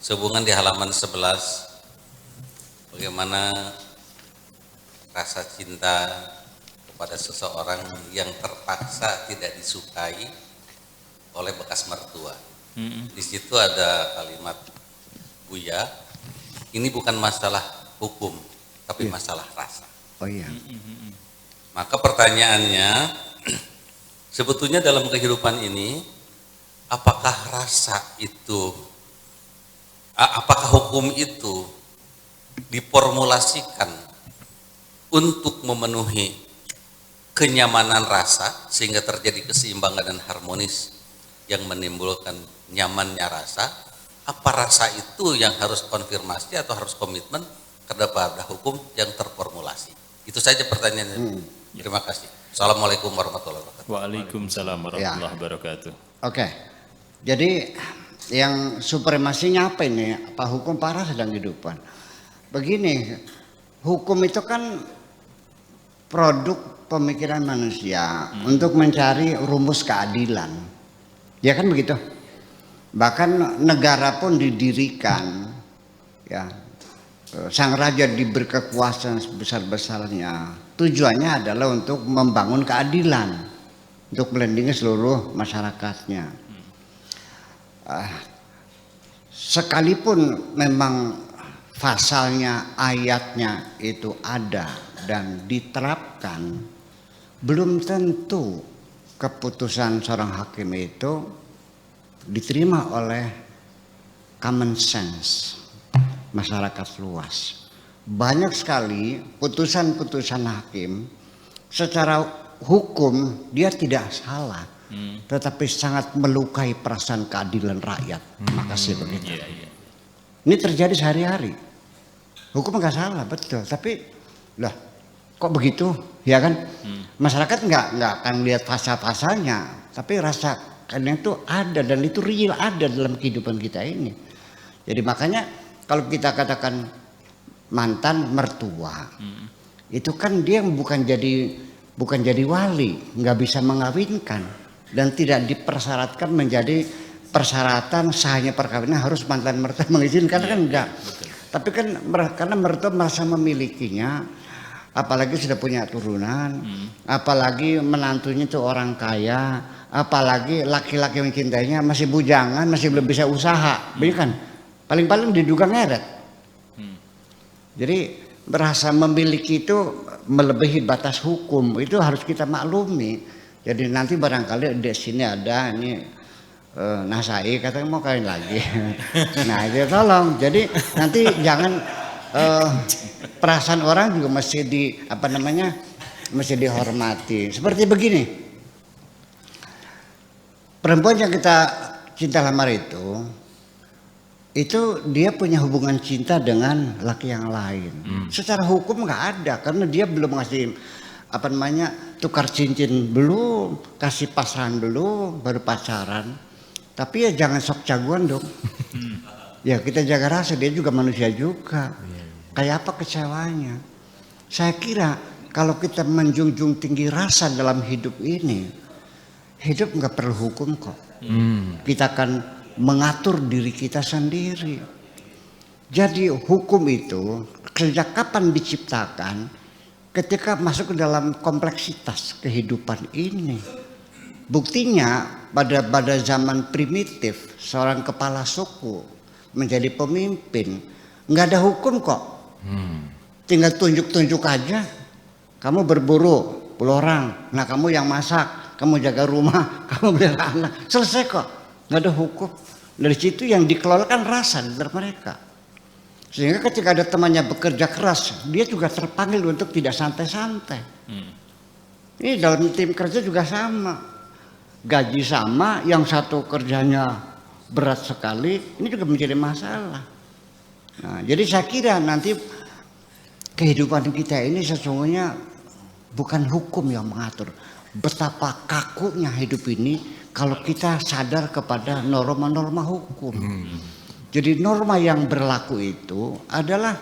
Sehubungan di halaman 11, bagaimana rasa cinta kepada seseorang yang terpaksa tidak disukai oleh bekas mertua. Di situ ada kalimat Buya, ini bukan masalah hukum, tapi masalah rasa. Oh iya. Maka pertanyaannya, sebetulnya dalam kehidupan ini, apakah rasa itu, apakah hukum itu diformulasikan untuk memenuhi kenyamanan rasa sehingga terjadi keseimbangan dan harmonis yang menimbulkan nyamannya rasa? Apa rasa itu yang harus konfirmasi atau harus komitmen kepada hukum yang terformulasi? Itu saja pertanyaannya. Terima kasih. Assalamualaikum warahmatullahi wabarakatuh. Waalaikumsalam warahmatullahi wabarakatuh. Oke. Jadi yang supremasinya apa ini? Apa hukum parah sedang kehidupan? Begini, hukum itu kan produk pemikiran manusia untuk mencari rumus keadilan. Ya kan begitu? Bahkan negara pun didirikan, ya, sang raja diberi kekuasaan sebesar-besarnya. Tujuannya adalah untuk membangun keadilan, untuk melindungi seluruh masyarakatnya. Sekalipun memang pasalnya, ayatnya itu ada dan diterapkan, belum tentu keputusan seorang hakim itu diterima oleh common sense masyarakat luas. Banyak sekali putusan-putusan hakim secara hukum dia tidak salah, tetapi sangat melukai perasaan keadilan rakyat. Makasih begitu. Ini terjadi sehari-hari. Hukum nggak salah, betul. Tapi lah, kok begitu? Ya kan? Masyarakat nggak akan lihat pasal-pasalnya, tapi rasa keadilan itu ada dan itu real ada dalam kehidupan kita ini. Jadi makanya kalau kita katakan mantan mertua, itu kan dia bukan jadi wali, nggak bisa mengawinkan dan tidak dipersyaratkan menjadi persyaratan sahnya perkawinan harus mantan mertua mengizinkan, kan enggak. Tapi kan karena mertua merasa memilikinya, apalagi sudah punya turunan, apalagi menantunya itu orang kaya, apalagi laki-laki yang mencintainya masih bujangan, masih belum bisa usaha, begitu kan? Paling-paling diduga ngeret. Jadi merasa memiliki itu melebihi batas hukum, itu harus kita maklumi. Jadi nanti barangkali di sini ada ini Nasai katanya mau kawin lagi. Nah itu tolong. Jadi nanti jangan perasaan orang juga mesti mesti dihormati. Seperti begini, perempuan yang kita cinta lamar itu dia punya hubungan cinta dengan laki yang lain. Secara hukum nggak ada karena dia belum ngasih tukar cincin belum, kasih pasangan belum, baru pacaran. Tapi ya jangan sok jagoan dong. Ya kita jaga rasa, dia juga manusia juga. Kayak apa kecewanya? Saya kira kalau kita menjunjung tinggi rasa dalam hidup ini, hidup nggak perlu hukum kok. Kita akan mengatur diri kita sendiri. Jadi hukum itu sejak kapan diciptakan? Ketika masuk ke dalam kompleksitas kehidupan ini. Buktinya pada zaman primitif seorang kepala suku menjadi pemimpin nggak ada hukum kok. Tinggal tunjuk-tunjuk aja. Kamu berburu 10 orang, nah kamu yang masak, kamu jaga rumah, kamu beli anak, selesai kok. Nggak ada hukum. Dari situ yang dikelolakan rasa di mereka. Sehingga ketika ada temannya bekerja keras, dia juga terpanggil untuk tidak santai-santai. Ini dalam tim kerja juga sama. Gaji sama, yang satu kerjanya berat sekali, ini juga menjadi masalah. Nah, jadi saya kira nanti kehidupan kita ini sesungguhnya bukan hukum yang mengatur. Betapa kakunya hidup ini kalau kita sadar kepada norma-norma hukum. Jadi norma yang berlaku itu adalah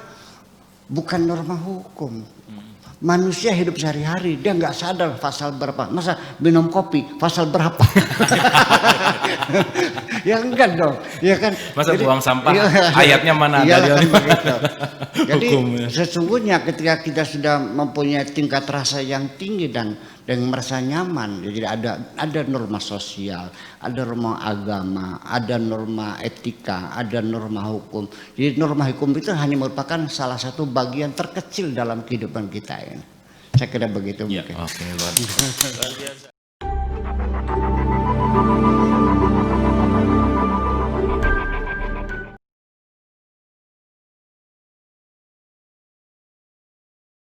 bukan norma hukum. Manusia hidup sehari-hari, dia nggak sadar pasal berapa. Masa minum kopi pasal berapa? Ya enggak dong, ya kan. Masa Jadi, buang sampah iya, ayatnya mana ada iyalah di kan begitu. Jadi hukumnya. sesungguhnya ketika kita sudah mempunyai tingkat rasa yang tinggi dan merasa nyaman, jadi ada norma sosial, ada norma agama, ada norma etika, ada norma hukum. Jadi norma hukum itu hanya merupakan salah satu bagian terkecil dalam kehidupan kita ini. Saya kira begitu Ya, mungkin. oke, luar biasa.